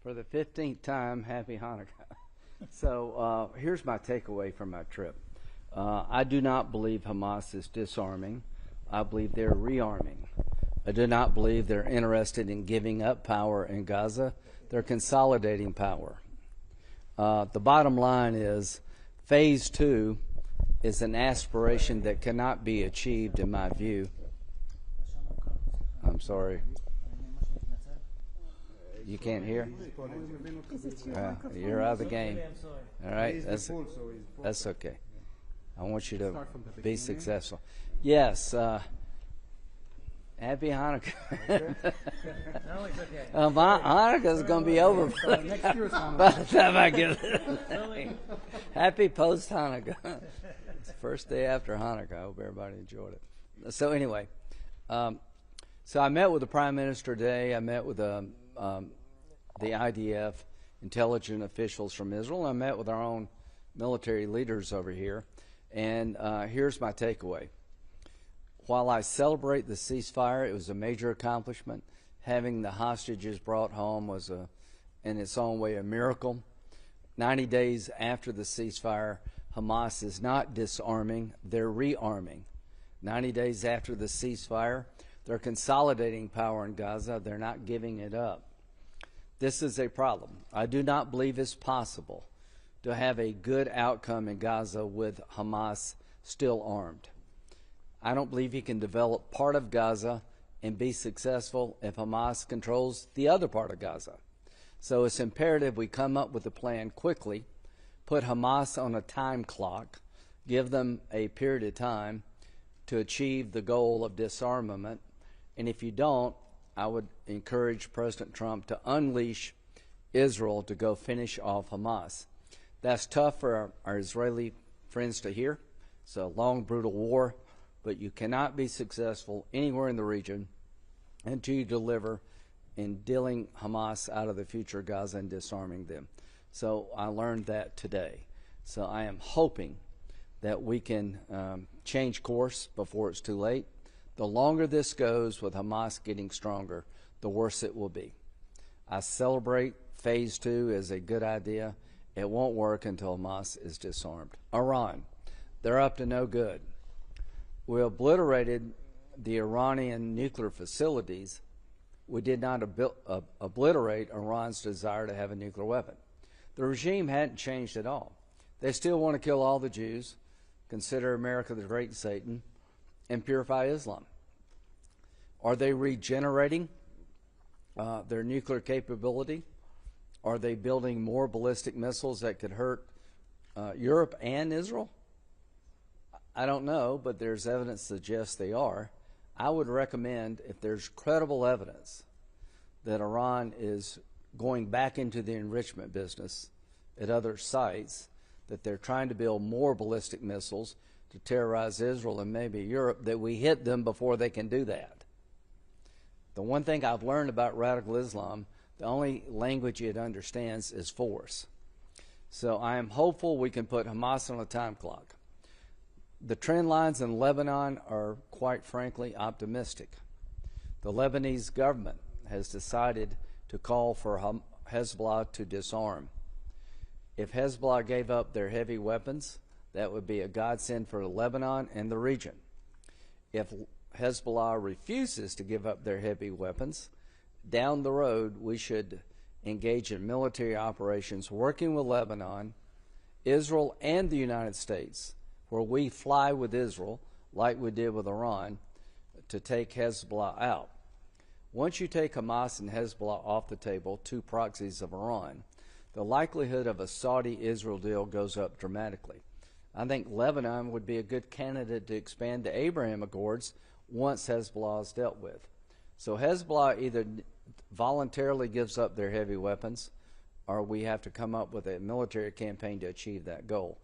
For the 15th time, happy Hanukkah. So here's my takeaway from my trip. I do not believe Hamas is disarming. I believe they're rearming. I do not believe they're interested in giving up power in Gaza. They're consolidating power. The bottom line is phase 2 is an aspiration that cannot be achieved, in my view. I'm sorry. You can't hear? You're out of the game. All right? That's okay. I want you to be successful. Yes. Happy Hanukkah. Hanukkah's going to be over by the time I get it. Happy post-Hanukkah. It's the first day after Hanukkah. I hope everybody enjoyed it. So anyway, so I met with the Prime Minister today. I met with the IDF intelligence officials from Israel. I met with our own military leaders over here. And here's my takeaway. While I celebrate the ceasefire, it was a major accomplishment. Having the hostages brought home was, in its own way, a miracle. 90 days after the ceasefire, Hamas is not disarming, they're rearming. 90 days after the ceasefire, they're consolidating power in Gaza, they're not giving it up. This is a problem. I do not believe it's possible to have a good outcome in Gaza with Hamas still armed. I don't believe you can develop part of Gaza and be successful if Hamas controls the other part of Gaza. So it's imperative we come up with a plan quickly, put Hamas on a time clock, give them a period of time to achieve the goal of disarmament, and if you don't, I would encourage President Trump to unleash Israel to go finish off Hamas. That's tough for our Israeli friends to hear. It's a long, brutal war, but you cannot be successful anywhere in the region until you deliver in dealing Hamas out of the future Gaza and disarming them. So I learned that today. So I am hoping that we can change course before it's too late. The longer this goes with Hamas getting stronger, the worse it will be. I celebrate phase 2 as a good idea. It won't work until Hamas is disarmed. Iran, they're up to no good. We obliterated the Iranian nuclear facilities. We did not obliterate Iran's desire to have a nuclear weapon. The regime hadn't changed at all. They still want to kill all the Jews, consider America the great Satan, and purify Islam. Are they regenerating their nuclear capability? Are they building more ballistic missiles that could hurt Europe and Israel? I don't know, but there's evidence that suggests they are. I would recommend, if there's credible evidence that Iran is going back into the enrichment business at other sites, that they're trying to build more ballistic missiles to terrorize Israel and maybe Europe, that we hit them before they can do that. The one thing I've learned about radical Islam, the only language it understands is force. So I am hopeful we can put Hamas on a time clock. The trend lines in Lebanon are, quite frankly, optimistic. The Lebanese government has decided to call for Hezbollah to disarm. If Hezbollah gave up their heavy weapons, that would be a godsend for Lebanon and the region. If Hezbollah refuses to give up their heavy weapons, down the road we should engage in military operations working with Lebanon, Israel, and the United States, where we fly with Israel, like we did with Iran, to take Hezbollah out. Once you take Hamas and Hezbollah off the table, two proxies of Iran, the likelihood of a Saudi-Israel deal goes up dramatically. I think Lebanon would be a good candidate to expand the Abraham Accords once Hezbollah is dealt with. So Hezbollah either voluntarily gives up their heavy weapons, or we have to come up with a military campaign to achieve that goal.